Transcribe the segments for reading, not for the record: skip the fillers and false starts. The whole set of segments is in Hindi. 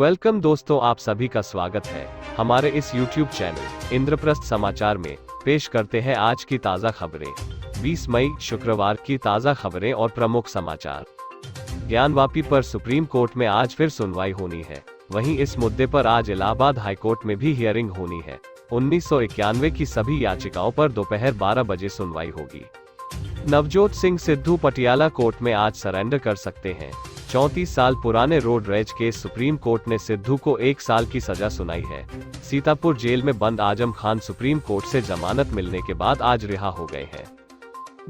वेलकम दोस्तों, आप सभी का स्वागत है हमारे इस YouTube चैनल इंद्रप्रस्थ समाचार में। पेश करते हैं आज की ताज़ा खबरें, 20 मई शुक्रवार की ताज़ा खबरें और प्रमुख समाचार। ज्ञानवापी पर सुप्रीम कोर्ट में आज फिर सुनवाई होनी है। वहीं इस मुद्दे पर आज इलाहाबाद हाईकोर्ट में भी हियरिंग होनी है। 1991 की सभी याचिकाओं पर दोपहर 12 बजे सुनवाई होगी। नवजोत सिंह सिद्धू पटियाला कोर्ट में आज सरेंडर कर सकते हैं। 34 साल पुराने road rage case supreme court ने सिद्धू को 1 साल की सजा सुनाई है। सीतापुर जेल में बंद आजम खान सुप्रीम कोर्ट से जमानत मिलने के बाद आज रिहा हो गए हैं।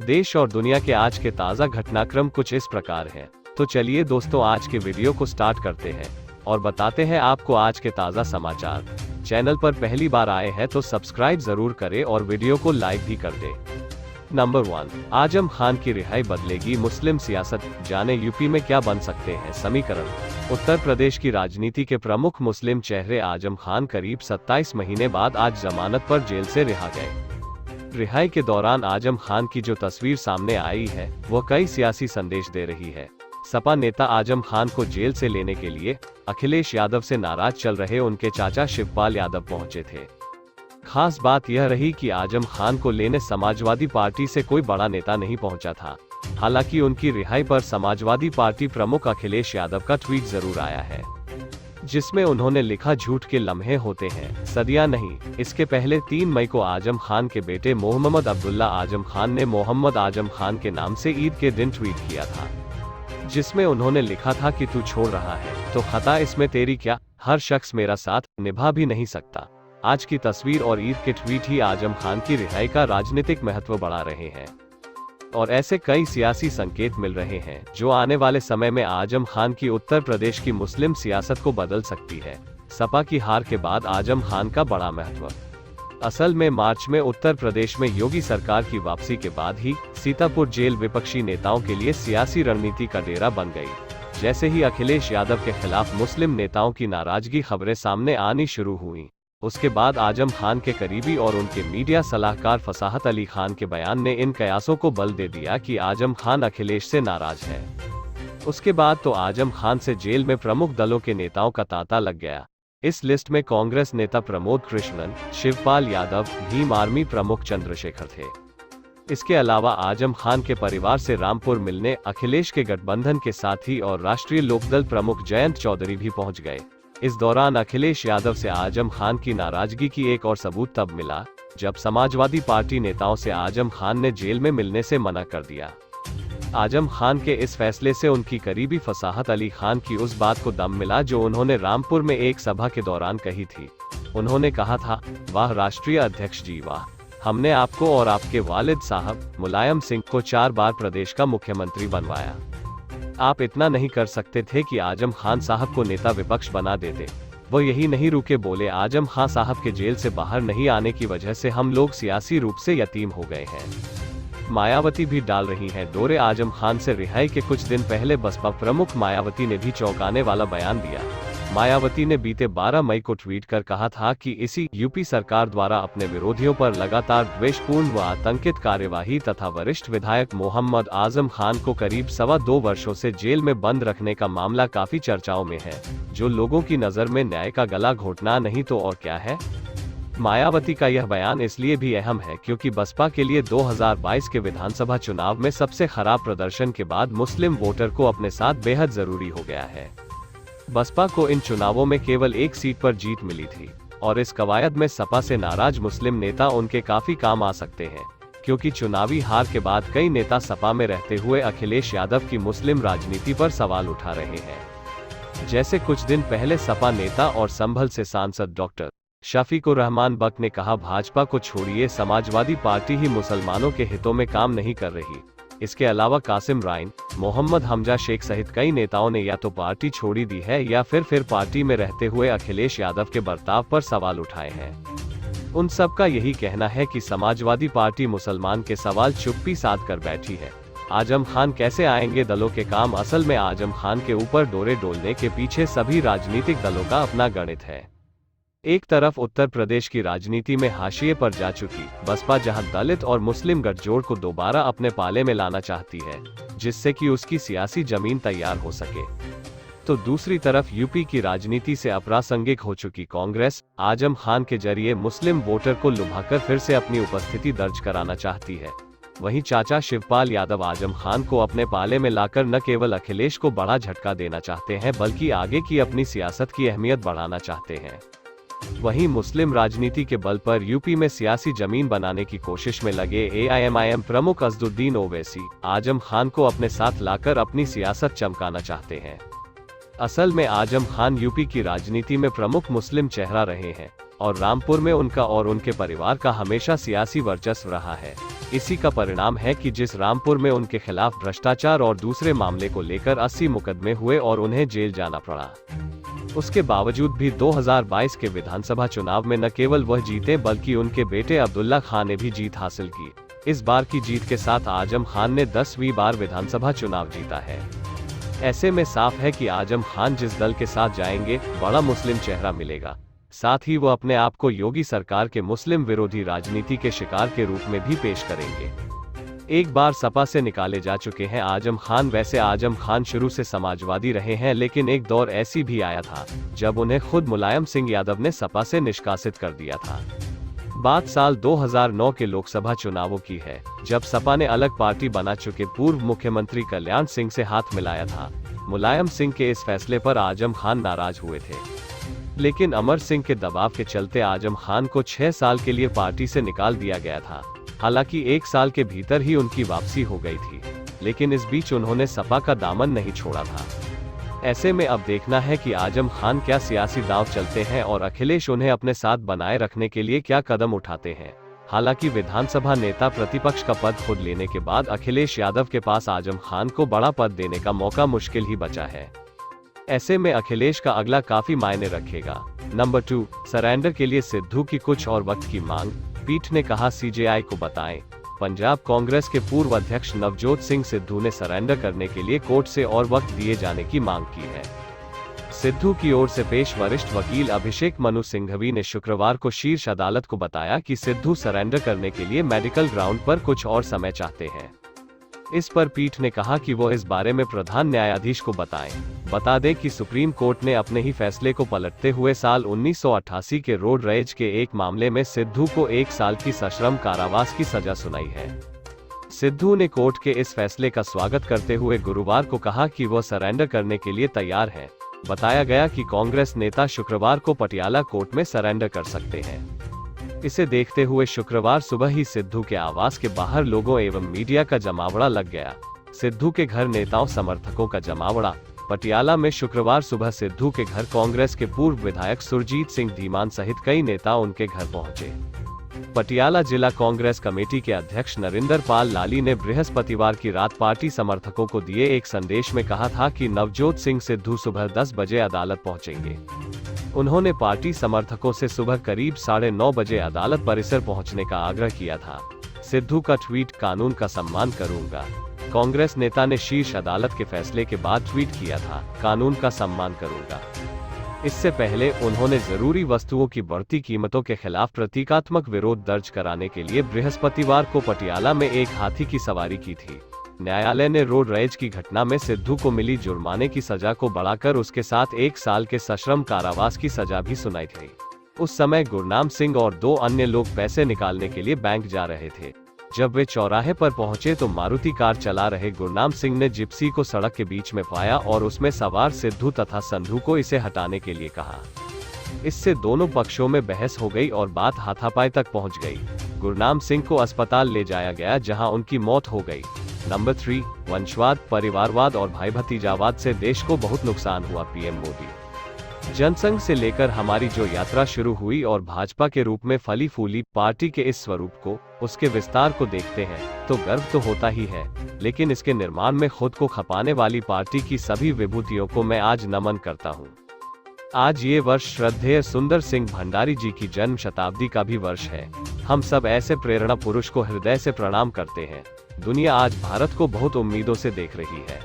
देश और दुनिया के आज के ताज़ा घटनाक्रम कुछ इस प्रकार हैं। तो चलिए दोस्तों, आज के वीडियो को स्टार्ट करते हैं और बताते हैं आपको आज के ताज़ा समाचार। चैनल पर पहली बार आए हैं तो सब्सक्राइब जरूर करें और वीडियो को लाइक भी कर दें। नंबर 1, आजम खान की रिहाई बदलेगी मुस्लिम सियासत, जाने यूपी में क्या बन सकते हैं समीकरण। उत्तर प्रदेश की राजनीति के प्रमुख मुस्लिम चेहरे आजम खान करीब 27 महीने बाद आज जमानत पर जेल से रिहा गए। रिहाई के दौरान आजम खान की जो तस्वीर सामने आई है वह कई सियासी संदेश दे रही है। सपा नेता आजम खान को जेल से लेने के लिए अखिलेश यादव से नाराज चल रहे उनके चाचा शिवपाल यादव पहुंचे थे। खास बात यह रही कि आजम खान को लेने समाजवादी पार्टी से कोई बड़ा नेता नहीं पहुंचा था। हालांकि उनकी रिहाई पर समाजवादी पार्टी प्रमुख अखिलेश यादव का ट्वीट जरूर आया है, जिसमें उन्होंने लिखा, झूठ के लम्हे होते हैं, सदियां नहीं। इसके पहले 3 मई को आजम खान के बेटे मोहम्मद अब्दुल्ला आजम खान ने मोहम्मद आजम खान के नाम से ईद के दिन ट्वीट किया था, जिसमें उन्होंने लिखा था कि तू छोड़ रहा है तो खता इसमें तेरी क्या, हर शख्स मेरा साथ निभा भी नहीं सकता। आज की तस्वीर और ईद के ट्वीट ही आजम खान की रिहाई का राजनीतिक महत्व बढ़ा रहे हैं और ऐसे कई सियासी संकेत मिल रहे हैं जो आने वाले समय में आजम खान की उत्तर प्रदेश की मुस्लिम सियासत को बदल सकती है। सपा की हार के बाद आजम खान का बड़ा महत्व। असल में मार्च में उत्तर प्रदेश में योगी सरकार की वापसी के बाद ही सीतापुर जेल विपक्षी नेताओं के लिए सियासी रणनीति का डेरा बन गई। जैसे ही अखिलेश यादव के खिलाफ मुस्लिम नेताओं की नाराजगी खबरें सामने आनी शुरू हुई, उसके बाद आजम खान के करीबी और उनके मीडिया सलाहकार फसाहत अली खान के बयान ने इन कयासों को बल दे दिया कि आजम खान अखिलेश से नाराज है। उसके बाद तो आजम खान से जेल में प्रमुख दलों के नेताओं का तांता लग गया। इस लिस्ट में कांग्रेस नेता प्रमोद कृष्णन, शिवपाल यादव, भीम आर्मी प्रमुख चंद्रशेखर थे। इसके अलावा आजम खान के परिवार से रामपुर मिलने अखिलेश के गठबंधन के साथी और राष्ट्रीय लोकदल प्रमुख जयंत चौधरी भी पहुंच गए। इस दौरान अखिलेश यादव से आजम खान की नाराजगी की एक और सबूत तब मिला जब समाजवादी पार्टी नेताओं से आजम खान ने जेल में मिलने से मना कर दिया। आजम खान के इस फैसले से उनकी करीबी फसाहत अली खान की उस बात को दम मिला जो उन्होंने रामपुर में एक सभा के दौरान कही थी। उन्होंने कहा था, वाह राष्ट्रीय अध्यक्ष जी वाह, हमने आपको और आपके वालिद साहब मुलायम सिंह को 4 बार प्रदेश का मुख्यमंत्री बनवाया। आप इतना नहीं कर सकते थे कि आजम खान साहब को नेता विपक्ष बना देते। वो यही नहीं रुके, बोले आजम खान साहब के जेल से बाहर नहीं आने की वजह से हम लोग सियासी रूप से यतीम हो गए हैं। मायावती भी डाल रही हैं दौरे। आजम खान से रिहाई के कुछ दिन पहले बसपा प्रमुख मायावती ने भी चौंकाने वाला बयान दिया। मायावती ने बीते 12 मई को ट्वीट कर कहा था कि इसी यूपी सरकार द्वारा अपने विरोधियों पर लगातार द्वेषपूर्ण व आतंकित कार्यवाही तथा वरिष्ठ विधायक मोहम्मद आजम खान को करीब 2.25 वर्षों से जेल में बंद रखने का मामला काफी चर्चाओं में है, जो लोगों की नजर में न्याय का गला घोटना नहीं तो और क्या है। मायावती का यह बयान इसलिए भी अहम है क्योंकि बसपा के लिए 2022 के विधानसभा चुनाव में सबसे खराब प्रदर्शन के बाद मुस्लिम वोटर को अपने साथ बेहद जरूरी हो गया है। बसपा को इन चुनावों में केवल 1 सीट पर जीत मिली थी और इस कवायद में सपा से नाराज मुस्लिम नेता उनके काफी काम आ सकते हैं, क्योंकि चुनावी हार के बाद कई नेता सपा में रहते हुए अखिलेश यादव की मुस्लिम राजनीति पर सवाल उठा रहे हैं। जैसे कुछ दिन पहले सपा नेता और संभल से सांसद डॉक्टर शफीकुर रहमान बक ने कहा, भाजपा को छोड़िए, समाजवादी पार्टी ही मुसलमानों के हितों में काम नहीं कर रही। इसके अलावा कासिम राइन, मोहम्मद हमजा शेख सहित कई नेताओं ने या तो पार्टी छोड़ी दी है या फिर पार्टी में रहते हुए अखिलेश यादव के बर्ताव पर सवाल उठाए हैं। उन सब का यही कहना है कि समाजवादी पार्टी मुसलमान के सवाल चुप्पी साध कर बैठी है। आजम खान कैसे आएंगे दलों के काम। असल में आजम खान के ऊपर डोरे डोलने के पीछे सभी राजनीतिक दलों का अपना गणित है। एक तरफ उत्तर प्रदेश की राजनीति में हाशिए पर जा चुकी बसपा जहां दलित और मुस्लिम गठजोड़ को दोबारा अपने पाले में लाना चाहती है, जिससे कि उसकी सियासी जमीन तैयार हो सके, तो दूसरी तरफ यूपी की राजनीति से अप्रासंगिक हो चुकी कांग्रेस आजम खान के जरिए मुस्लिम वोटर को लुभाकर फिर से अपनी उपस्थिति दर्ज कराना चाहती है। वहीं चाचा शिवपाल यादव आजम खान को अपने पाले में लाकर न केवल अखिलेश को बड़ा झटका देना चाहते हैं बल्कि आगे की अपनी सियासत की अहमियत बढ़ाना चाहते हैं। वहीं मुस्लिम राजनीति के बल पर यूपी में सियासी जमीन बनाने की कोशिश में लगे एआईएमआईएम प्रमुख असदुद्दीन ओवैसी आजम खान को अपने साथ लाकर अपनी सियासत चमकाना चाहते हैं। असल में आजम खान यूपी की राजनीति में प्रमुख मुस्लिम चेहरा रहे हैं और रामपुर में उनका और उनके परिवार का हमेशा सियासी वर्चस्व रहा है। इसी का परिणाम है कि जिस रामपुर में उनके खिलाफ भ्रष्टाचार और दूसरे मामले को लेकर 80 मुकदमे हुए और उन्हें जेल जाना पड़ा, उसके बावजूद भी 2022 के विधानसभा चुनाव में न केवल वह जीते बल्कि उनके बेटे अब्दुल्ला खान ने भी जीत हासिल की। इस बार की जीत के साथ आजम खान ने 10वीं बार विधानसभा चुनाव जीता है। ऐसे में साफ है कि आजम खान जिस दल के साथ जाएंगे बड़ा मुस्लिम चेहरा मिलेगा, साथ ही वो अपने आप को योगी सरकार के मुस्लिम विरोधी राजनीति के शिकार के रूप में भी पेश करेंगे। एक बार सपा से निकाले जा चुके हैं आजम खान। वैसे आजम खान शुरू से समाजवादी रहे हैं, लेकिन एक दौर ऐसी भी आया था जब उन्हें खुद मुलायम सिंह यादव ने सपा से निष्कासित कर दिया था। बात साल 2009 के लोकसभा चुनावों की है, जब सपा ने अलग पार्टी बना चुके पूर्व मुख्यमंत्री कल्याण सिंह से हाथ मिलाया था। मुलायम सिंह के इस फैसले पर आजम खान नाराज हुए थे, लेकिन अमर सिंह के दबाव के चलते आजम खान को 6 साल के लिए पार्टी से निकाल दिया गया था। हालांकि 1 साल के भीतर ही उनकी वापसी हो गई थी, लेकिन इस बीच उन्होंने सपा का दामन नहीं छोड़ा था। ऐसे में अब देखना है कि आजम खान क्या सियासी दांव चलते हैं और अखिलेश उन्हें अपने साथ बनाए रखने के लिए क्या कदम उठाते हैं। हालांकि विधानसभा नेता प्रतिपक्ष का पद खुद लेने के बाद अखिलेश यादव के पास आजम खान को बड़ा पद देने का मौका मुश्किल ही बचा है। ऐसे में अखिलेश का अगला काफी मायने रखेगा। नंबर 2, सरेंडर के लिए सिद्धू की कुछ और वक्त की मांग। पीठ ने कहा सीजेआई को बताएं। पंजाब कांग्रेस के पूर्व अध्यक्ष नवजोत सिंह सिद्धू ने सरेंडर करने के लिए कोर्ट से और वक्त दिए जाने की मांग की है। सिद्धू की ओर से पेश वरिष्ठ वकील अभिषेक मनु सिंघवी ने शुक्रवार को शीर्ष अदालत को बताया कि सिद्धू सरेंडर करने के लिए मेडिकल ग्राउंड पर कुछ और समय चाहते हैं। इस पर पीठ ने कहा कि वो इस बारे में प्रधान न्यायाधीश को बताएं। बता दें कि सुप्रीम कोर्ट ने अपने ही फैसले को पलटते हुए साल 1988 के रोड रेज के एक मामले में सिद्धू को 1 साल की सश्रम कारावास की सजा सुनाई है। सिद्धू ने कोर्ट के इस फैसले का स्वागत करते हुए गुरुवार को कहा कि वह सरेंडर करने के लिए तैयार है। बताया गया कि कांग्रेस नेता शुक्रवार को पटियाला कोर्ट में सरेंडर कर सकते हैं। इसे देखते हुए शुक्रवार सुबह ही सिद्धू के आवास के बाहर लोगों एवं मीडिया का जमावड़ा लग गया। सिद्धू के घर नेताओं समर्थकों का जमावड़ा। पटियाला में शुक्रवार सुबह सिद्धू के घर कांग्रेस के पूर्व विधायक सुरजीत सिंह धीमान सहित कई नेता उनके घर पहुंचे। पटियाला जिला कांग्रेस कमेटी के अध्यक्ष नरिंदर पाल लाली ने बृहस्पतिवार की रात पार्टी समर्थकों को दिए एक संदेश में कहा था कि नवजोत सिंह सिद्धू सुबह 10 बजे अदालत पहुंचेंगे। उन्होंने पार्टी समर्थकों से सुबह करीब 9:30 बजे अदालत परिसर पहुंचने का आग्रह किया था। सिद्धू का ट्वीट, कानून का सम्मान करूंगा। कांग्रेस नेता ने शीर्ष अदालत के फैसले के बाद ट्वीट किया था, कानून का सम्मान करूंगा। इससे पहले उन्होंने जरूरी वस्तुओं की बढ़ती कीमतों के खिलाफ प्रतीकात्मक विरोध दर्ज कराने के लिए बृहस्पतिवार को पटियाला में एक हाथी की सवारी की थी। न्यायालय ने रोड रेज की घटना में सिद्धू को मिली जुर्माने की सजा को बढ़ाकर उसके साथ 1 साल के सश्रम कारावास की सजा भी सुनाई थी। उस समय गुरनाम सिंह और 2 अन्य लोग पैसे निकालने के लिए बैंक जा रहे थे। जब वे चौराहे पर पहुंचे तो मारुति कार चला रहे गुरनाम सिंह ने जिप्सी को सड़क के बीच में पाया और उसमें सवार सिद्धू तथा संधू को इसे हटाने के लिए कहा। इससे दोनों पक्षों में बहस हो गई और बात हाथापाई तक पहुंच गई। गुरनाम सिंह को अस्पताल ले जाया गया जहां उनकी मौत हो गई। नंबर 3, वंशवाद, परिवारवाद और भाई भतीजावाद से देश को बहुत नुकसान हुआ। पीएम मोदी। जनसंघ से लेकर हमारी जो यात्रा शुरू हुई और भाजपा के रूप में फली फूली पार्टी के इस स्वरूप को, उसके विस्तार को देखते हैं तो गर्व तो होता ही है, लेकिन इसके निर्माण में खुद को खपाने वाली पार्टी की सभी विभूतियों को मैं आज नमन करता हूं। आज ये वर्ष श्रद्धेय सुंदर सिंह भंडारी जी की जन्म शताब्दी का भी वर्ष है। हम सब ऐसे प्रेरणा पुरुष को हृदय से प्रणाम करते हैं। दुनिया आज भारत को बहुत उम्मीदों से देख रही है।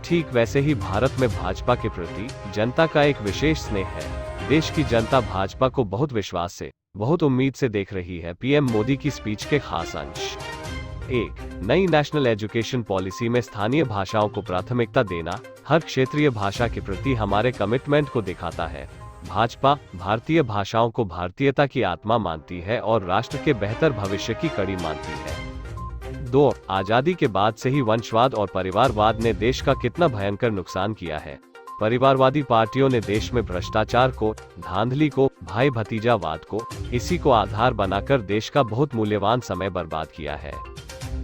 ठीक वैसे ही भारत में भाजपा के प्रति जनता का एक विशेष स्नेह है। देश की जनता भाजपा को बहुत विश्वास से, बहुत उम्मीद से देख रही है। पीएम मोदी की स्पीच के खास अंश। 1. नई नेशनल एजुकेशन पॉलिसी में स्थानीय भाषाओं को प्राथमिकता देना हर क्षेत्रीय भाषा के प्रति हमारे कमिटमेंट को दिखाता है। भाजपा भारतीय भाषाओं को भारतीयता की आत्मा मानती है और राष्ट्र के बेहतर भविष्य की कड़ी मानती है। 2. आजादी के बाद से ही वंशवाद और परिवारवाद ने देश का कितना भयंकर नुकसान किया है। परिवारवादी पार्टियों ने देश में भ्रष्टाचार को, धांधली को, भाई भतीजावाद को, इसी को आधार बनाकर देश का बहुत मूल्यवान समय बर्बाद किया है।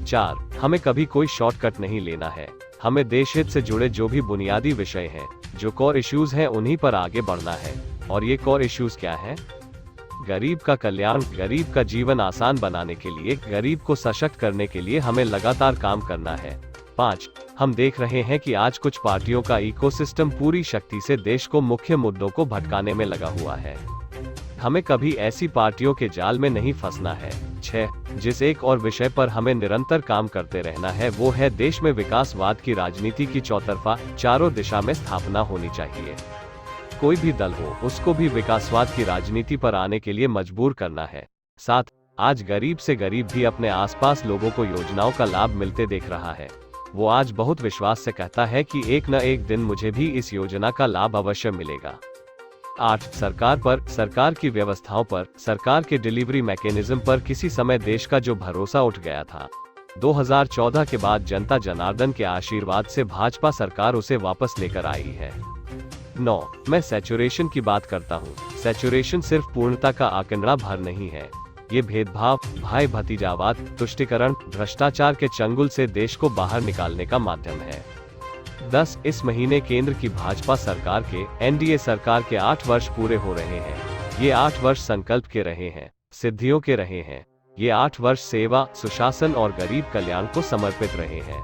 4. हमें कभी कोई शॉर्टकट नहीं लेना है। हमें देश हित से जुड़े जो भी बुनियादी विषय हैं, जो कोर इश्यूज हैं, उन्हीं पर आगे बढ़ना है। और ये कोर इश्यूज क्या है? गरीब का कल्याण, गरीब का जीवन आसान बनाने के लिए, गरीब को सशक्त करने के लिए हमें लगातार काम करना है। 5. हम देख रहे हैं कि आज कुछ पार्टियों का इकोसिस्टम पूरी शक्ति से देश को मुख्य मुद्दों को भटकाने में लगा हुआ है। हमें कभी ऐसी पार्टियों के जाल में नहीं फंसना है। 6. जिस एक और विषय पर हमें निरंतर काम करते रहना है वो है देश में विकासवाद की राजनीति की चौतरफा, चारों दिशा में स्थापना होनी चाहिए। कोई भी दल हो, उसको भी विकासवाद की राजनीति पर आने के लिए मजबूर करना है। 7. आज गरीब से गरीब भी अपने आसपास लोगों को योजनाओं का लाभ मिलते देख रहा है। वो आज बहुत विश्वास से कहता है कि एक न एक दिन मुझे भी इस योजना का लाभ अवश्य मिलेगा। 8. सरकार पर, सरकार की व्यवस्थाओं पर, सरकार के डिलीवरी मैकेनिज्म पर किसी समय देश का जो भरोसा उठ गया था, 2014 के बाद जनता जनार्दन के आशीर्वाद से भाजपा सरकार उसे वापस लेकर आई है। 9. मैं सैचुरेशन की बात करता हूँ। सैचुरेशन सिर्फ पूर्णता का आंकड़ा भर नहीं है, ये भेदभाव, भाई भतीजावाद, तुष्टीकरण, भ्रष्टाचार के चंगुल से देश को बाहर निकालने का माध्यम है। 10. इस महीने केंद्र की भाजपा सरकार के, एनडीए सरकार के 8 वर्ष पूरे हो रहे हैं। ये 8 वर्ष संकल्प के रहे हैं, सिद्धियों के रहे हैं। ये 8 वर्ष सेवा, सुशासन और गरीब कल्याण को समर्पित रहे हैं।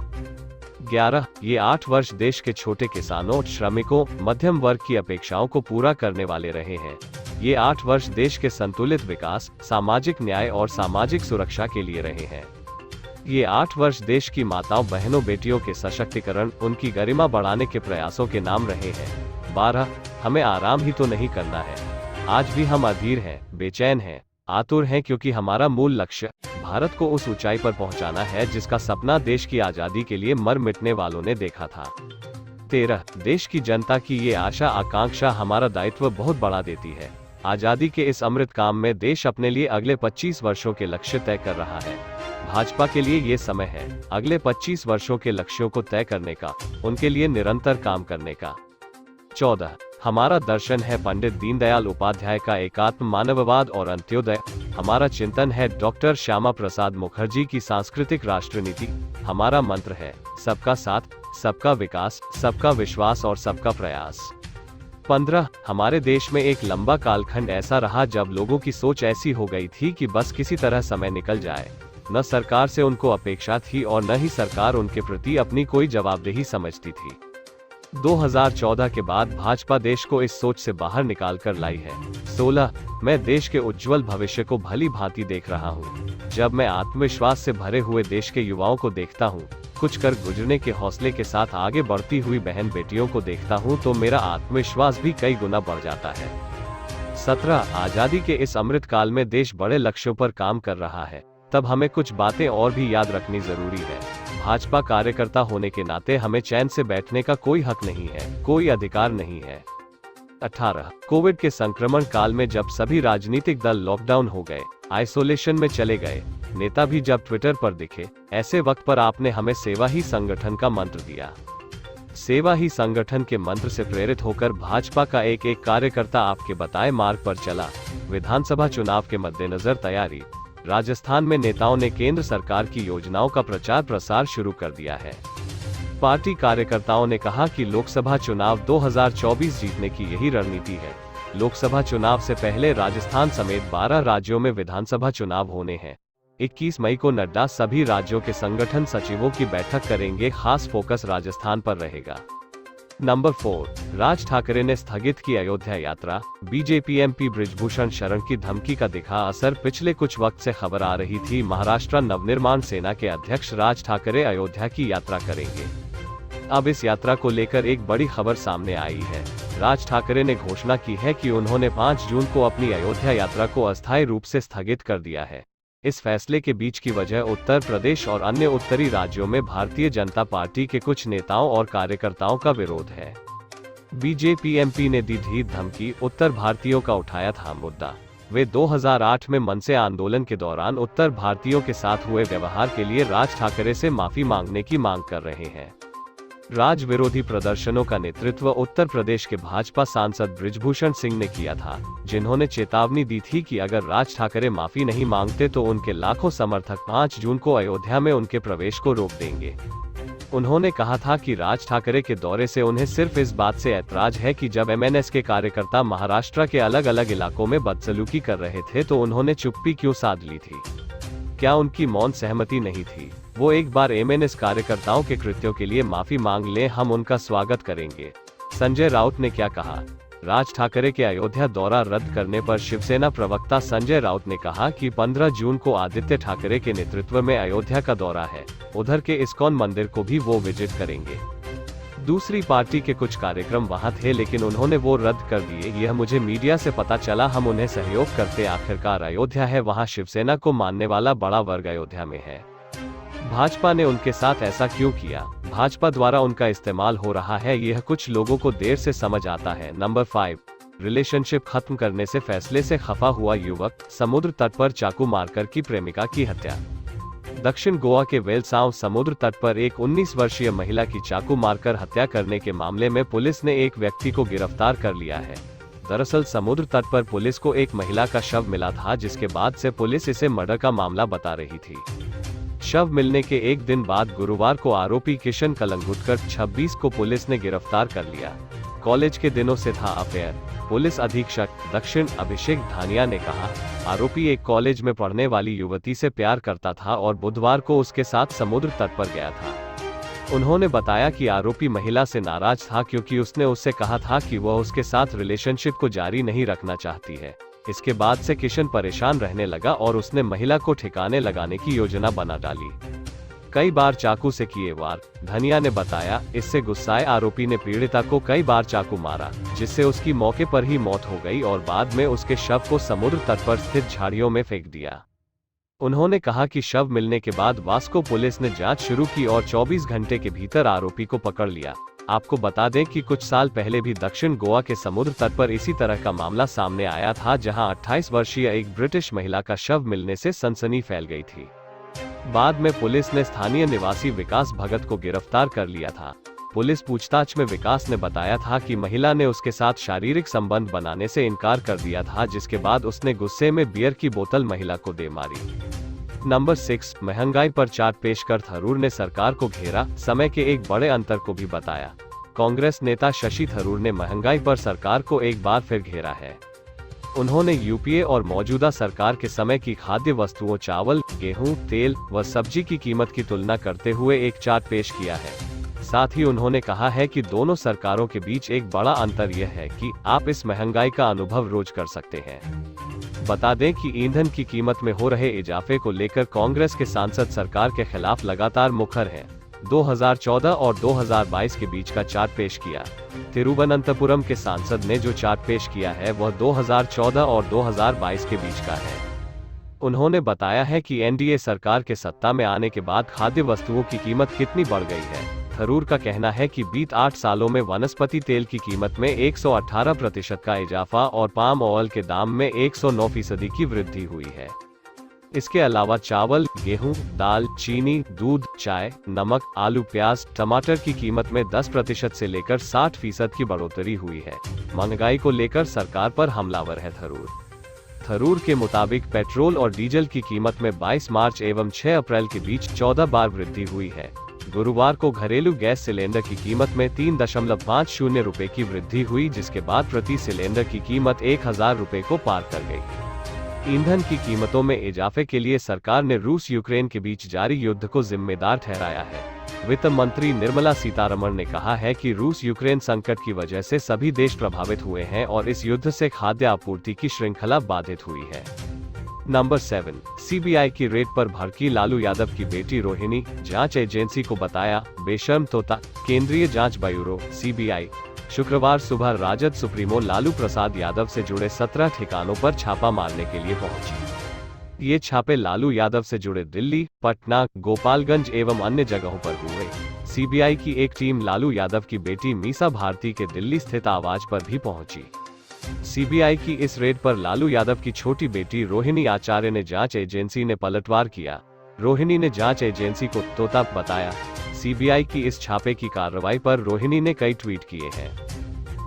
11. ये 8 वर्ष देश के छोटे किसानों, श्रमिकों, मध्यम वर्ग की अपेक्षाओं को पूरा करने वाले रहे हैं। ये 8 वर्ष देश के संतुलित विकास, सामाजिक न्याय और सामाजिक सुरक्षा के लिए रहे हैं। ये 8 वर्ष देश की माताओं, बहनों, बेटियों के सशक्तिकरण, उनकी गरिमा बढ़ाने के प्रयासों के नाम रहे हैं। 12. हमें आराम ही तो नहीं करना है। आज भी हम अधीर हैं, बेचैन हैं, आतुर हैं, क्योंकि हमारा मूल लक्ष्य भारत को उस ऊंचाई पर पहुंचाना है जिसका सपना देश की आजादी के लिए मर मिटने वालों ने देखा था। 13. देश की जनता की ये आशा आकांक्षा हमारा दायित्व बहुत बढ़ा देती है। आजादी के इस अमृत काम में देश अपने लिए अगले 25 वर्षों के लक्ष्य तय कर रहा है। भाजपा के लिए ये समय है अगले 25 वर्षों के लक्ष्यों को तय करने का, उनके लिए निरंतर काम करने का। 14. हमारा दर्शन है पंडित दीनदयाल उपाध्याय का एकात्म मानववाद और अंत्योदय। हमारा चिंतन है डॉक्टर श्यामा प्रसाद मुखर्जी की सांस्कृतिक राष्ट्रनीति। हमारा मंत्र है सबका साथ, सबका विकास, सबका विश्वास और सबका प्रयास। 15. हमारे देश में एक लंबा कालखंड ऐसा रहा जब लोगों की सोच ऐसी हो गई थी कि बस किसी तरह समय निकल जाए। न सरकार से उनको अपेक्षा थी और न ही सरकार उनके प्रति अपनी कोई जवाबदेही समझती थी। 2014 के बाद भाजपा देश को इस सोच से बाहर निकाल कर लाई है। 16. मैं देश के उज्जवल भविष्य को भली भांति देख रहा हूँ। जब मैं आत्मविश्वास से भरे हुए देश के युवाओं को देखता हूँ, कुछ कर गुजरने के हौसले के साथ आगे बढ़ती हुई बहन बेटियों को देखता हूँ, तो मेरा आत्मविश्वास भी कई गुना बढ़ जाता है। 17. आजादी के इस अमृत काल में देश बड़े लक्ष्यों पर काम कर रहा है, तब हमें कुछ बातें और भी याद रखनी जरूरी है। भाजपा कार्यकर्ता होने के नाते हमें चैन से बैठने का कोई हक नहीं है, कोई अधिकार नहीं है। 18. कोविड के संक्रमण काल में जब सभी राजनीतिक दल लॉकडाउन हो गए, आइसोलेशन में चले गए, नेता भी जब ट्विटर पर दिखे, ऐसे वक्त पर आपने हमें सेवा ही संगठन का मंत्र दिया। सेवा ही संगठन के मंत्र से प्रेरित होकर भाजपा का एक एक कार्यकर्ता आपके बताए मार्ग पर चला। विधानसभा चुनाव के मद्देनजर तैयारी। राजस्थान में नेताओं ने केंद्र सरकार की योजनाओं का प्रचार प्रसार शुरू कर दिया है। पार्टी कार्यकर्ताओं ने कहा कि लोकसभा चुनाव 2024 जीतने की यही रणनीति है। लोकसभा चुनाव से पहले राजस्थान समेत 12 राज्यों में विधानसभा चुनाव होने हैं। 21 मई को नड्डा सभी राज्यों के संगठन सचिवों की बैठक करेंगे, खास फोकस राजस्थान पर रहेगा। नंबर 4. राज ठाकरे ने स्थगित की अयोध्या यात्रा। बीजेपी एमपी बृजभूषण शरण की धमकी का दिखा असर। पिछले कुछ वक्त से खबर आ रही थी महाराष्ट्र नवनिर्माण सेना के अध्यक्ष राज ठाकरे अयोध्या की यात्रा करेंगे। अब इस यात्रा को लेकर एक बड़ी खबर सामने आई है। राज ठाकरे ने घोषणा की है कि उन्होंने 5 जून को अपनी अयोध्या यात्रा को अस्थायी रूप से स्थगित कर दिया है। इस फैसले के बीच की वजह उत्तर प्रदेश और अन्य उत्तरी राज्यों में भारतीय जनता पार्टी के कुछ नेताओं और कार्यकर्ताओं का विरोध है। बीजेपी एमपी ने दी ढीठ धमकी, उत्तर भारतीयों का उठाया था मुद्दा। वे 2008 में मनसे आंदोलन के दौरान उत्तर भारतीयों के साथ हुए व्यवहार के लिए राज ठाकरे से माफी मांगने की मांग कर रहे हैं। राज विरोधी प्रदर्शनों का नेतृत्व उत्तर प्रदेश के भाजपा सांसद बृजभूषण सिंह ने किया था, जिन्होंने चेतावनी दी थी कि अगर राज ठाकरे माफी नहीं मांगते तो उनके लाखों समर्थक 5 जून को अयोध्या में उनके प्रवेश को रोक देंगे। उन्होंने कहा था कि राज ठाकरे के दौरे से उन्हें सिर्फ इस बात से ऐतराज है कि जब एमएनएस के कार्यकर्ता महाराष्ट्र के अलग अलग इलाकों में बदसलूकी कर रहे थे तो उन्होंने चुप्पी क्यों साध ली थी। क्या उनकी मौन सहमति नहीं थी? वो एक बार एमएनएस कार्यकर्ताओं के कृत्यों के लिए माफी मांग लें, हम उनका स्वागत करेंगे। संजय राउत ने क्या कहा? राज ठाकरे के अयोध्या दौरा रद्द करने पर शिवसेना प्रवक्ता संजय राउत ने कहा कि 15 जून को आदित्य ठाकरे के नेतृत्व में अयोध्या का दौरा है, उधर के इस्कॉन मंदिर को भी वो विजिट करेंगे। दूसरी पार्टी के कुछ कार्यक्रम वहां थे लेकिन उन्होंने वो रद्द कर दिए। यह मुझे मीडिया से पता चला, हम उन्हें सहयोग करते। आखिरकार अयोध्या है, वहां शिवसेना को मानने वाला बड़ा वर्ग अयोध्या में है। भाजपा ने उनके साथ ऐसा क्यों किया? भाजपा द्वारा उनका इस्तेमाल हो रहा है, यह कुछ लोगों को देर से समझ आता है। नंबर 5, रिलेशनशिप खत्म करने से फैसले से खफा हुआ युवक, समुद्र तट पर चाकू मारकर की प्रेमिका की हत्या। दक्षिण गोवा के वेलसांव समुद्र तट पर एक 19 वर्षीय महिला की चाकू मारकर हत्या करने के मामले में पुलिस ने एक व्यक्ति को गिरफ्तार कर लिया है। दरअसल समुद्र तट पर पुलिस को एक महिला का शव मिला था, जिसके बाद से पुलिस इसे मर्डर का मामला बता रही थी। शव मिलने के एक दिन बाद गुरुवार को आरोपी किशन कलंगुटकर 26 को पुलिस ने गिरफ्तार कर लिया। कॉलेज के दिनों से था अफेयर। पुलिस अधीक्षक दक्षिण अभिषेक धानिया ने कहा, आरोपी एक कॉलेज में पढ़ने वाली युवती से प्यार करता था और बुधवार को उसके साथ समुद्र तट पर गया था। उन्होंने बताया कि आरोपी महिला से नाराज था क्योंकि उसने उससे कहा था कि वह उसके साथ रिलेशनशिप को जारी नहीं रखना चाहती है। इसके बाद से किशन परेशान रहने लगा और उसने महिला को ठिकाने लगाने की योजना बना डाली। कई बार चाकू से किए वार, धनिया ने बताया। इससे गुस्साए आरोपी ने पीड़िता को कई बार चाकू मारा, जिससे उसकी मौके पर ही मौत हो गई और बाद में उसके शव को समुद्र तट पर स्थित झाड़ियों में फेंक दिया। उन्होंने कहा कि शव मिलने के बाद वास्को पुलिस ने जांच शुरू की और 24 घंटे के भीतर आरोपी को पकड़ लिया। आपको बता दें कि कुछ साल पहले भी दक्षिण गोवा के समुद्र तट पर इसी तरह का मामला सामने आया था, जहां 28 वर्षीय एक ब्रिटिश महिला का शव मिलने से सनसनी फैल गई थी। बाद में पुलिस ने स्थानीय निवासी विकास भगत को गिरफ्तार कर लिया था। पुलिस पूछताछ में विकास ने बताया था कि महिला ने उसके साथ शारीरिक संबंध बनाने से इनकार कर दिया था, जिसके बाद उसने गुस्से में बियर की बोतल महिला को दे मारी। नंबर 6, महंगाई पर चार्ट पेश कर थरूर ने सरकार को घेरा, समय के एक बड़े अंतर को भी बताया। कांग्रेस नेता शशि थरूर ने महंगाई पर सरकार को एक बार फिर घेरा है। उन्होंने यूपीए और मौजूदा सरकार के समय की खाद्य वस्तुओं चावल, गेहूं, तेल व सब्जी की कीमत की तुलना करते हुए एक चार्ट पेश किया है। साथ ही उन्होंने कहा है कि दोनों सरकारों के बीच एक बड़ा अंतर यह है कि आप इस महंगाई का अनुभव रोज कर सकते हैं। बता दें कि ईंधन की कीमत में हो रहे इजाफे को लेकर कांग्रेस के सांसद सरकार के खिलाफ लगातार मुखर हैं। 2014 और 2022 के बीच का चार्ट पेश किया। तिरुवनंतपुरम के सांसद ने जो चार्ट पेश किया है वह 2014 और 2022 के बीच का है। उन्होंने बताया है कि एनडीए सरकार के सत्ता में आने के बाद खाद्य वस्तुओं की कीमत कितनी बढ़ गई है। थरूर का कहना है कि बीत 8 सालों में वनस्पति तेल की कीमत में 118% का इजाफा और पाम ऑयल के दाम में 109% की वृद्धि हुई है। इसके अलावा चावल, गेहूं, दाल, चीनी, दूध, चाय, नमक, आलू, प्याज, टमाटर की कीमत में 10% से लेकर 60% की बढ़ोतरी हुई है। महंगाई को लेकर सरकार पर हमलावर है थरूर के मुताबिक पेट्रोल और डीजल की कीमत में 22 मार्च एवं 6 अप्रैल के बीच 14 बार वृद्धि हुई है। गुरुवार को घरेलू गैस सिलेंडर की कीमत में 3.50 रुपए की वृद्धि हुई, जिसके बाद प्रति सिलेंडर की कीमत 1000 रुपए को पार कर गई। ईंधन की कीमतों में इजाफे के लिए सरकार ने रूस यूक्रेन के बीच जारी युद्ध को जिम्मेदार ठहराया है। वित्त मंत्री निर्मला सीतारमण ने कहा है कि रूस यूक्रेन संकट की वजह से सभी देश प्रभावित हुए हैं और इस युद्ध से खाद्य आपूर्ति की श्रृंखला बाधित हुई है। नंबर 7, सीबीआई की रेड पर भड़की लालू यादव की बेटी रोहिणी, जांच एजेंसी को बताया बेशर्म तोता। केंद्रीय जांच ब्यूरो सीबीआई शुक्रवार सुबह राजद सुप्रीमो लालू प्रसाद यादव से जुड़े 17 ठिकानों पर छापा मारने के लिए पहुंची। ये छापे लालू यादव से जुड़े दिल्ली, पटना, गोपालगंज एवं अन्य जगहों पर हुए। सीबीआई की एक टीम लालू यादव की बेटी मीसा भारती के दिल्ली स्थित आवास पर भी पहुंची। सीबीआई की इस रेड पर लालू यादव की छोटी बेटी रोहिणी आचार्य ने जांच एजेंसी ने पलटवार किया। रोहिणी ने जांच एजेंसी को तोता बताया। सीबीआई की इस छापे की कार्रवाई पर रोहिणी ने कई ट्वीट किए हैं।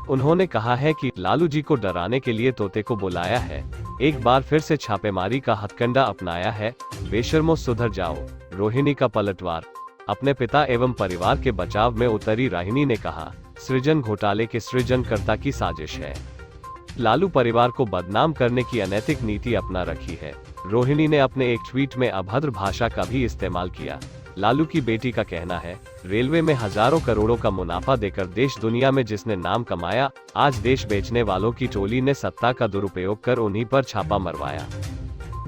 उन्होंने कहा है कि लालू जी को डराने के लिए तोते को बुलाया है, एक बार फिर से छापेमारी का हथकंडा अपनाया है, बेशर्मो सुधर जाओ। रोहिणी का पलटवार। अपने पिता एवं परिवार के बचाव में उतरी रोहिणी ने कहा, सृजन घोटाले के सृजनकर्ता की साजिश है। लालू परिवार को बदनाम करने की अनैतिक नीति अपना रखी है। रोहिणी ने अपने एक ट्वीट में अभद्र भाषा का भी इस्तेमाल किया। लालू की बेटी का कहना है, रेलवे में हजारों करोड़ों का मुनाफा देकर देश दुनिया में जिसने नाम कमाया, आज देश बेचने वालों की टोली ने सत्ता का दुरुपयोग कर उन्हीं पर छापा मरवाया।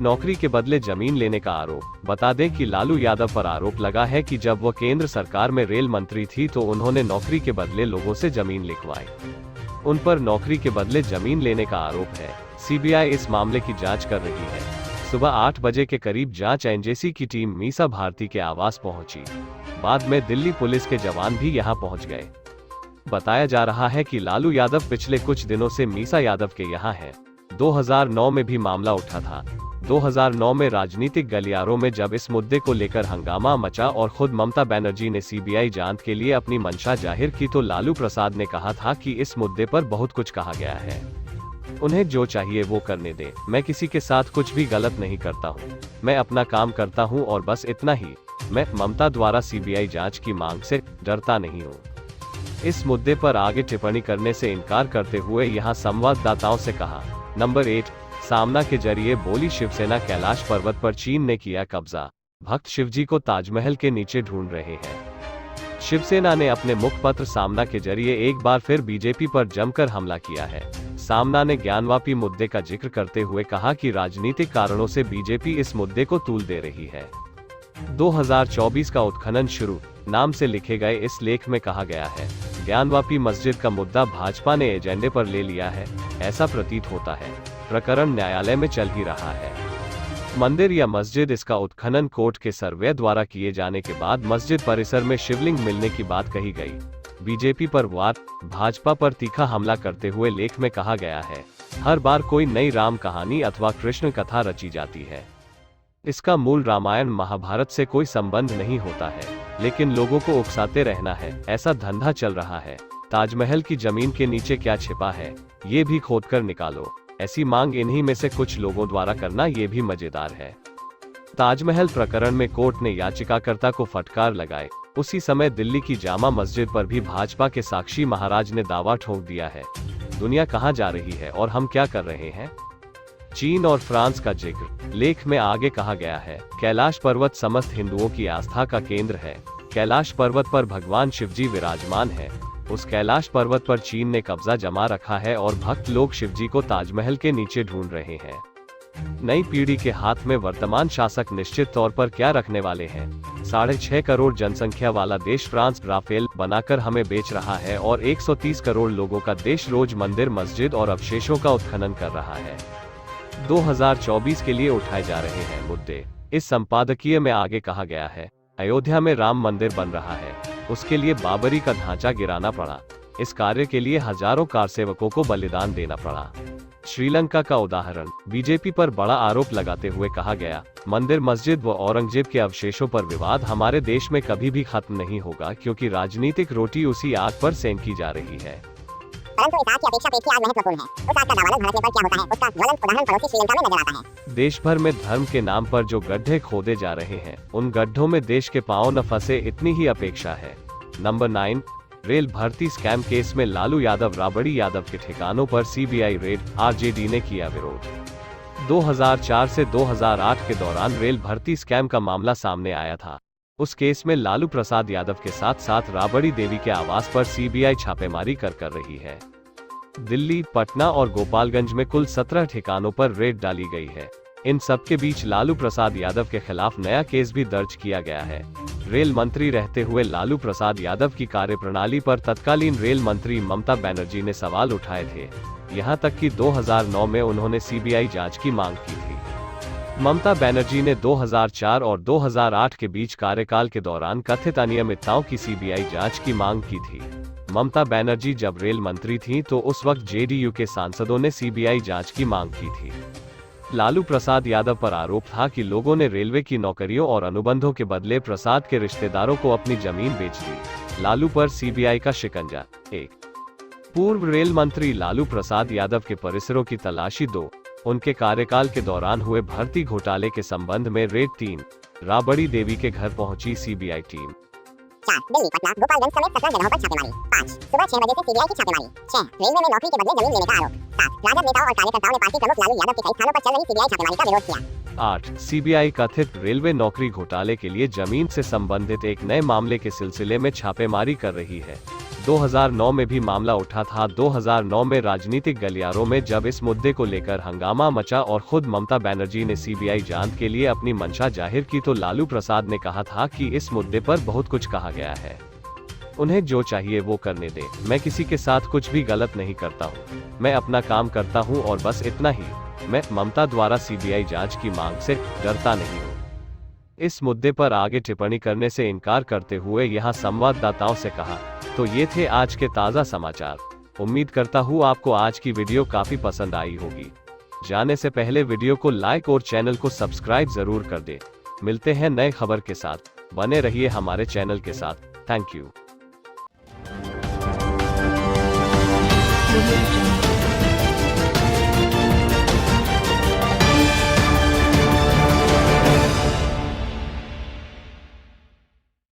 नौकरी के बदले जमीन लेने का आरोप। बता दें कि लालू यादव पर आरोप लगा है कि जब वो केंद्र सरकार में रेल मंत्री थी तो उन्होंने नौकरी के बदले लोगों से जमीन लिखवाई। उन पर नौकरी के बदले जमीन लेने का आरोप है। सीबीआई इस मामले की जांच कर रही है। सुबह 8 बजे के करीब जांच एजेंसी की टीम मीसा भारती के आवास पहुंची। बाद में दिल्ली पुलिस के जवान भी यहां पहुंच गए। बताया जा रहा है कि लालू यादव पिछले कुछ दिनों से मीसा यादव के यहां हैं। 2009 में भी मामला उठा था। 2009 में राजनीतिक गलियारों में जब इस मुद्दे को लेकर हंगामा मचा और खुद ममता बनर्जी ने सीबीआई जांच के लिए अपनी मंशा जाहिर की तो लालू प्रसाद ने कहा था कि इस मुद्दे पर बहुत कुछ कहा गया है, उन्हें जो चाहिए वो करने दें, मैं किसी के साथ कुछ भी गलत नहीं करता हूं, मैं अपना काम करता हूं और बस इतना ही। मैं ममता द्वारा सीबीआई जांच की मांग से डरता नहीं हूं। इस मुद्दे पर आगे टिप्पणी करने से इनकार करते हुए यहां संवाददाताओं से कहा। नंबर 8, सामना के जरिए बोली शिवसेना कैलाश पर्वत पर चीन ने किया कब्जा, भक्त शिवजी को ताजमहल के नीचे ढूंढ रहे हैं। शिवसेना ने अपने मुखपत्र सामना के जरिए एक बार फिर बीजेपी पर जमकर हमला किया है। सामना ने ज्ञानवापी मुद्दे का जिक्र करते हुए कहा कि राजनीतिक कारणों से बीजेपी इस मुद्दे को तूल दे रही है। 2024 का उत्खनन शुरू नाम से लिखे गए इस लेख में कहा गया है, ज्ञानवापी मस्जिद का मुद्दा भाजपा ने एजेंडे पर ले लिया है, ऐसा प्रतीत होता है। प्रकरण न्यायालय में चल ही रहा है। मंदिर या मस्जिद, इसका उत्खनन कोर्ट के सर्वे द्वारा किए जाने के बाद मस्जिद परिसर में शिवलिंग मिलने की बात कही गई। बीजेपी पर वार, भाजपा पर तीखा हमला करते हुए लेख में कहा गया है, हर बार कोई नई राम कहानी अथवा कृष्ण कथा रची जाती है। इसका मूल रामायण महाभारत से कोई संबंध नहीं होता है, लेकिन लोगों को उकसाते रहना है, ऐसा धंधा चल रहा है। ताजमहल की जमीन के नीचे क्या छिपा है, ये भी खोदकर निकालो, ऐसी मांग इन्हीं में से कुछ लोगों द्वारा करना ये भी मजेदार है। ताजमहल प्रकरण में कोर्ट ने याचिकाकर्ता को फटकार लगाए। उसी समय दिल्ली की जामा मस्जिद पर भी भाजपा के साक्षी महाराज ने दावा ठोक दिया है, दुनिया कहां जा रही है और हम क्या कर रहे हैं। चीन और फ्रांस का जिक्र लेख में आगे कहा गया है, कैलाश पर्वत समस्त हिंदुओं की आस्था का केंद्र है। कैलाश पर्वत पर भगवान शिवजी विराजमान है। उस कैलाश पर्वत पर चीन ने कब्जा जमा रखा है और भक्त लोग शिवजी को ताजमहल के नीचे ढूंढ रहे हैं। नई पीढ़ी के हाथ में वर्तमान शासक निश्चित तौर पर क्या रखने वाले हैं। 6.5 करोड़ जनसंख्या वाला देश फ्रांस राफेल बनाकर हमें बेच रहा है और 130 करोड़ लोगों का देश रोज मंदिर, मस्जिद और अवशेषों का उत्खनन कर रहा है। 2024 के लिए उठाए जा रहे हैं मुद्दे। इस संपादकीय में आगे कहा गया है, अयोध्या में राम मंदिर बन रहा है, उसके लिए बाबरी का ढांचा गिराना पड़ा। इस कार्य के लिए हजारों कारसेवकों को बलिदान देना पड़ा। श्रीलंका का उदाहरण बीजेपी पर बड़ा आरोप लगाते हुए कहा गया, मंदिर, मस्जिद व औरंगजेब के अवशेषों पर विवाद हमारे देश में कभी भी खत्म नहीं होगा, क्योंकि राजनीतिक रोटी उसी आग पर सेंकी जा रही है। परंतु इस आग की अपेक्षा पेट की आग महत्वपूर्ण है। उस आग का दावानल भारत पर क्या होता है, उसका ज्वलंत उदाहरण पड़ोसी श्रीलंका में नजर आता है। देश भर में धर्म के नाम पर जो गड्ढे खोदे जा रहे हैं, उन गड्ढों में देश के पांव न फंसे, इतनी ही अपेक्षा है। नंबर 9, रेल भर्ती स्कैम केस में लालू यादव, राबड़ी यादव के ठिकानों पर सीबीआई रेड, आरजेडी ने किया विरोध। 2004 से 2008 के दौरान रेल भर्ती स्कैम का मामला सामने आया था। उस केस में लालू प्रसाद यादव के साथ साथ राबड़ी देवी के आवास पर सीबीआई छापेमारी कर रही है। दिल्ली, पटना और गोपालगंज में कुल 17 ठिकानों पर रेड डाली गई है। इन सब के बीच लालू प्रसाद यादव के खिलाफ नया केस भी दर्ज किया गया है। रेल मंत्री रहते हुए लालू प्रसाद यादव की कार्यप्रणाली पर तत्कालीन रेल मंत्री ममता बनर्जी ने सवाल उठाए थे। यहां तक कि 2009 में उन्होंने सीबीआई जांच की मांग की थी। ममता बनर्जी ने 2004 और 2008 के बीच कार्यकाल के दौरान कथित अनियमितताओं की सीबीआई जांच की मांग की थी। ममता बनर्जी जब रेल मंत्री थीं तो उस वक्त जेडीयू के सांसदों ने सीबीआई जांच की मांग की थी। लालू प्रसाद यादव पर आरोप था कि लोगों ने रेलवे की नौकरियों और अनुबंधों के बदले प्रसाद के रिश्तेदारों को अपनी जमीन बेच दी। लालू पर सीबीआई का शिकंजा। एक पूर्व रेल मंत्री लालू प्रसाद यादव के परिसरों की तलाशी 2, उनके कार्यकाल के दौरान हुए भर्ती घोटाले के संबंध में रेड 3, राबड़ी देवी के घर पहुंची सीबीआई टीम। 4 दिल्ली, पटना, गोपालगंज समेत 17 जगहों पर छापेमारी। 5 सुबह 6 बजे से सीबीआई की छापेमारी। 6 रेलवे में नौकरी के बदले जमीन लेने का आरोप। 7 राजद नेताओं और कार्यकर्ताओं ने पार्टी प्रमुख लालू यादव के कई स्थानों पर चल रही सीबीआई छापेमारी का विरोध किया। 8 सीबीआई कथित रेलवे नौकरी घोटाले के लिए जमीन से संबंधित एक नए मामले के सिलसिले में छापेमारी कर रही है। 2009 में भी मामला उठा था। 2009 में राजनीतिक गलियारों में जब इस मुद्दे को लेकर हंगामा मचा और खुद ममता बनर्जी ने सीबीआई जांच के लिए अपनी मंशा जाहिर की तो लालू प्रसाद ने कहा था कि इस मुद्दे पर बहुत कुछ कहा गया है, उन्हें जो चाहिए वो करने दें, मैं किसी के साथ कुछ भी गलत नहीं करता हूँ, मैं अपना काम करता हूँ और बस इतना ही। मैं ममता द्वारा सीबीआई जांच की मांग से डरता नहीं हूँ। इस मुद्दे पर आगे टिप्पणी करने से इनकार करते हुए यहाँ संवाददाताओं से कहा। तो ये थे आज के ताज़ा समाचार। उम्मीद करता हूँ आपको आज की वीडियो काफी पसंद आई होगी। जाने से पहले वीडियो को लाइक और चैनल को सब्सक्राइब जरूर कर दे। मिलते हैं नए खबर के साथ, बने रहिए हमारे चैनल के साथ। Thank you.